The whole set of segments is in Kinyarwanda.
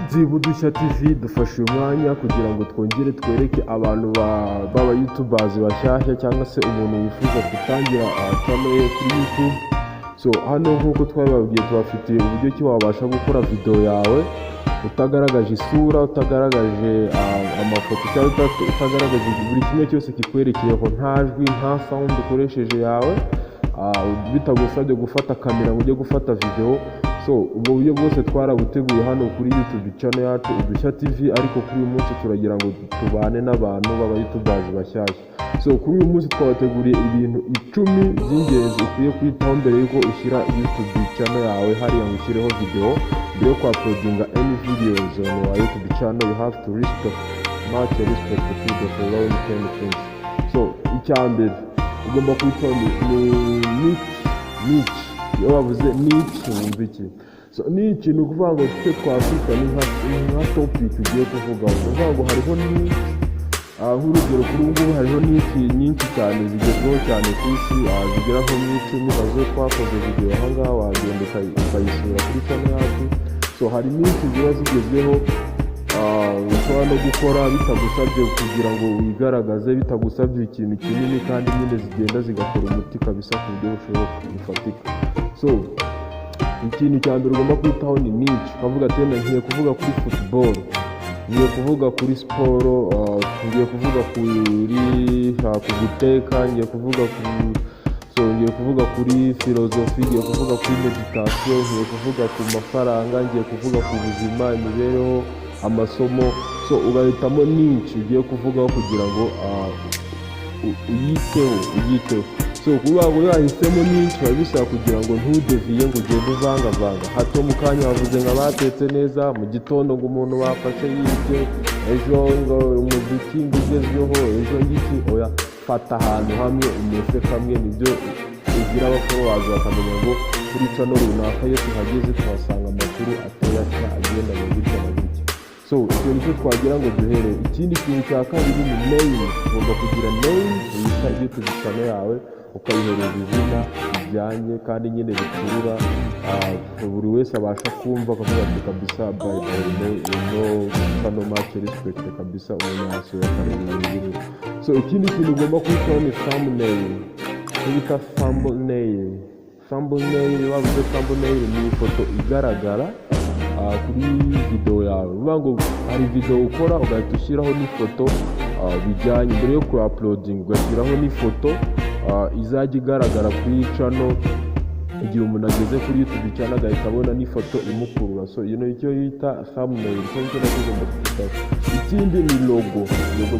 Nzibudushya TV dufashe uyu mwanya kugira ngo twongere twereke abantu baba YouTubers bashyashya cyangwa se umuntu wifuza gutangira channel ye kuri YouTube. So hano nk'uko twababwiye tubafitiye uburyo ki wabasha gukora video yawe utagaragaje isura, utagaragaje amafoto cyangwa utagaragaje buri kimwe cyose kikwerekeyeho, nta jwi nta sound ukoresheje yawe, bitagusabye gufata kamera ngo ujye gufata video. So ubwo buryo bwose twarabuteguye hano kuri YouTube channel yacu Udushya TV, ariko kuri uyu munsi turagira ngo tubane n'abantu baba YouTubers bashyashya. So kuri uyu munsi twabateguriye ibintu 10 by'ingenzi ukwiye kwitaho mbere yuko ushyira YouTube channel yawe hariya ngo ushyireho video. Mbere yo uploadinga any videos on your YouTube channel, you have to much respect to the following 10 things. So icyambere ugomba kwitaho ni niche. Iyo bavuze niche wumva iki? So niche ni ukuvuga ngo twe twafita ni nka topic ugiye kuvugaho. Ni ukuvuga ngo hariho niche, nk'urugero kuri ubu hariho niche nyinshi cyane zigezweho cyane ku isi, zigera nko mu 10 nazo twakoze video aha ngaha wagenda ukayisura kuri channel yacu. So hari niche ziba zigezweho ushobora no gukora bitagusabye kugira ngo wigaragaze, bitagusabye ikintu kinini, kandi nyine zigenda zigakora umuti kabisa ku buryo bushoboka bifatika. So ikintu cya mbere ugomba kwitaho ni niche. Ukavuga ati ngiye kuvuga kuri football, ngiye kuvuga kuri siporo, ngiye kuvuga ku guteka, ngiye kuvuga kuri filozofi, ngiye kuvuga kuri meditation, ngiye kuvuga ku mafaranga, ngiye kuvuga ku buzima, imibereho, amasomo. So ugahitamo niche ugiye kuvugaho kugira ngo uyiteho. So kuba ngo yahisemo niche bisaba kugira ngo ntudeviye ngo ugende uvangavanga, hato mu kanya wavuze ngo batetse neza, mu gitondo ngo umuntu bafashe yibye, ejo ngo umuziki ugezweho, ejo ngiki. Oya, fata ahantu hamwe umese kamwe, nibyo ugira abafollowers bakamenya ngo kuri channel runaka iyo tuhageze tuhasanga amakuru ateye atya agenda mu buryo bw'iki. So icyo nicyo twagira ngo duhere. Ikindi kintu cya kabiri ni name. Ugomba kugira name yita YouTube channel yawe, ukayihereza izina bijyanye kandi nyine bikurura buri wese abasha kumva, akavuga ati kabisa by no much respect kabisa umuntu yasura akareba ibintu. So ikindi kintu ugomba kwitaho ni thumbnail. Kwita thumbnail wavuze thumbnail ni ifoto igaragara kuri video yawe. Uvuga ngo hari video ukora ugahita ushyiraho n'ifoto bijyanye, mbere yo ku-uploading ugashyiraho n'ifoto izajya igaragara kuri channel. Igihe umuntu ageze kuri YouTube channel agahita abona n'ifoto imukurura. So icyo yita thumbnail, icyo ugomba kwitaho. Ikindi ni logo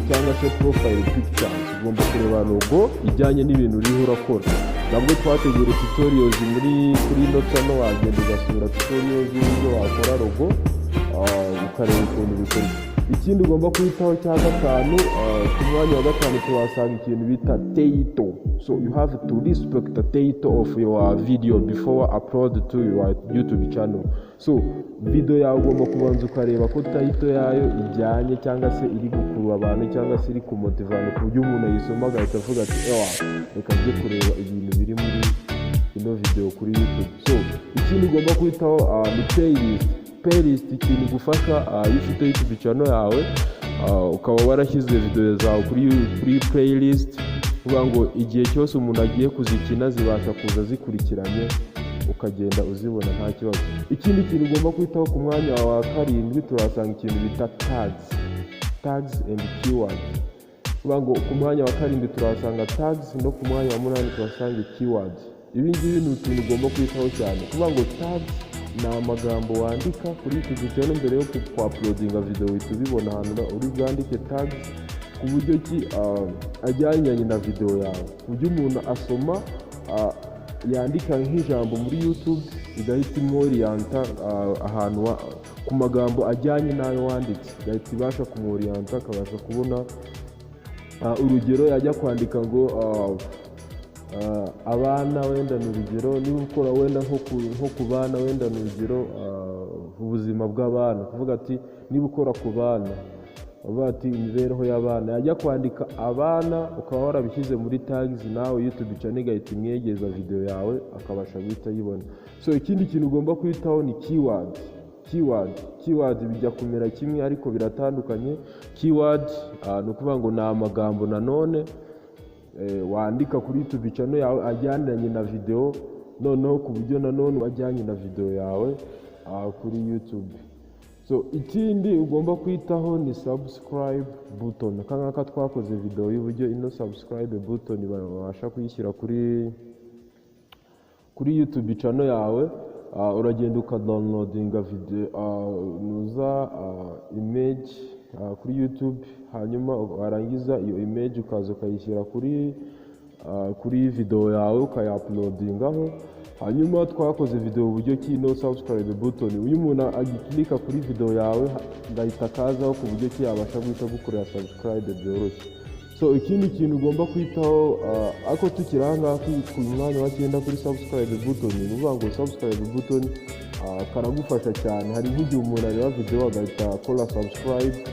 cyangwa se profile pictures. Ugomba kureba logo ijyanye n'ibintu uriho urakora. Nabwo twategura tutorials kuri ino channel, wagenda ugasura tutorials y'uburyo wakora logo ukareba ukuntu bikorwa. Ikindi ugomba kwitaho cya gatanu, ku mwanya wa gatanu tuhasanga ikintu bita title. So you have to respect the title of your video before upload to your YouTube channel. So video yawe ugomba kubanza ukareba ko title yayo ijyanye cyangwa se iri gukurura abantu cyangwa se iri kumotivana ku buryo umuntu ayisoma agahita avuga ati reka njye kureba ibintu biri muri ino video kuri YouTube. So ikindi ugomba kwitaho ni playlist. Ikintu gufasha iyo ufite YouTube channel yawe ukaba warashyize video zawe kuri playlist, kuvuga ngo igihe cyose umuntu agiye kuzikina zibasha kuza zikurikiranye, ukagenda uzibona nta kibazo. Ikindi kintu ugomba kwitaho ku mwanya wa 7 turasanga ikintu bita tags and keywords. Kuvuga ngo ku mwanya wa 7 turasanga tags, no ku mwanya wa 8 turasanga keywords. Ibi ngibi ni utuntu ugomba kwitaho cyane. Kuvuga ngo tags ni amagambo wandika kuri YouTube channel mbere yo ku-uploadinga video, uhita ubibona ahantu uri bwandike tags ku buryo ki ajyanye na video yawe, ku buryo umuntu asoma yandika nk'ijambo muri YouTube igahita imworiyanta ahantu ku magambo ajyanye n'ayo wanditse, igahita ibasha kumworiyanta akabasha kubona. Urugero yajya kwandika ngo abana, wenda ni urugero. Niba ukora wenda nko ku bana, wenda ni urugero ubuzima bw'abana, kuvuga ati niba ukora ku bana uvuga ati imibereho y'abana, yajya kwandika abana ukaba warabishyize muri tags, nawe YouTube channel igahita imwegeza video yawe akabasha guhita yibona. So ikindi kintu ugomba kwitaho ni keyword bijya kumera kimwe ariko biratandukanye. Keyword ni ukuvuga ngo ni amagambo nanone wandika kuri YouTube channel yawe ajyaniranye na video, noneho ku buryo nanone wajyanye na video yawe kuri YouTube. So ikindi ugomba kwitaho ni subscribe button. Kangaka twakoze video y'uburyo ino subscribe button babasha kuyishyira kuri YouTube channel yawe. Uragenda ukadownloadinga video nuza image kuri YouTube, hanyuma warangiza iyo image ukaza ukayishyira kuri video yawe ukayuploadingaho. Hanyuma twakoze video uburyo ki no subscribe button uyu umuntu agiklika kuri video yawe ngahita kazaho ku buryo ki yabasha guhita gukorera subscribe byoroshye. So ikindi kintu ugomba kwitaho ako tukiranga ku mwanya wa 9 kuri subscribe button, ni ukuvuga ngo subscribe button karagufasha cyane. Hari nk'igihe umuntu areba video agahita akora subscribe,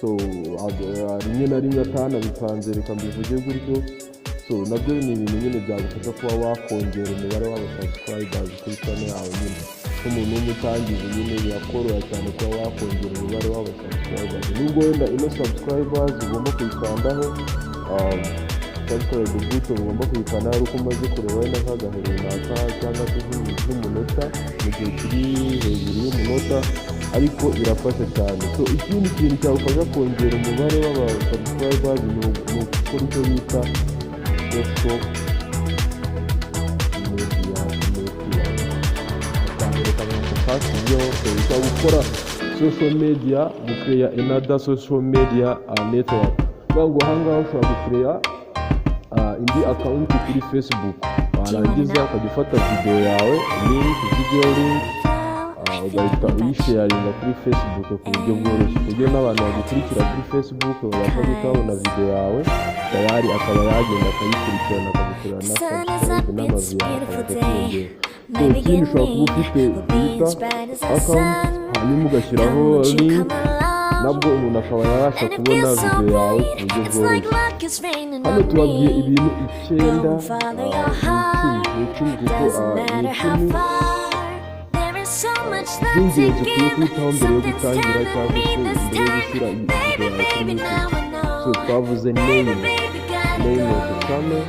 so rimwe na rimwe atanabipanze, reka mbivuge gutyo. So nabyo ni ibintu nyine byagufasha kuba wakongera umubare w'abasubscribers kuri channel yawe nyine. Nk'umuntu w'umutangizi nyine birakoroha cyane kuba wakongera umubare w'abasubscribers. Nubwo wenda ino subscribers ugomba kuyikandaho subscribe button ugomba kuyikanda ari uko umaze kureba wenda nk'agahe runaka cyangwa se nk'umunota mu gihe kiri hejuru y'umunota, ariko irafasha cyane. So ikindi kintu cyagufasha kongera umubare w'abasubscribers ni ugukora icyo bita social media gukora social media, gukreya another social media network. Ngo ahangaha ushobora gukreya indi account kuri Facebook, warangiza ukajya ufata video yawe video link ugahita uyisharinga kuri Facebook ku buryo bworoshye, kugira n'abantu bagukurikira kuri Facebook babasha kubona video yawe tayari, akaba yagenda akayikurikirana akagukorera na subscribe n'amaviyo akagenda. So ikindi ushobora kuba ufite Twitter account hanyuma ugashyiraho link, nabwo umuntu akaba yabasha kubona video yawe ku buryo bworoshye. Hano tubabwiye ibintu 9 kuko by'ingenzi ukwiye kwitaho mbere yo gutangira cyangwa se mbere yo gushyira video yawe kuri YouTube. So twavuze name of the channel,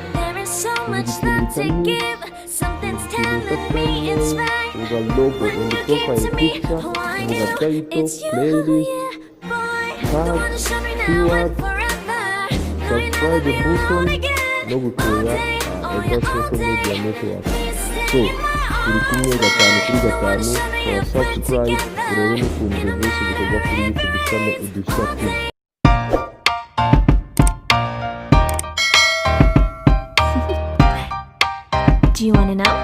uga logo and the profile picture, uga title, playlist, tag, keyword, subscribe button, no gukora other social media network. So turi kumwe gatanu kuri gatanu, subscribe urebe n'ukuntu byose bikorwa kuri YouTube channel udushya. Do you want to know?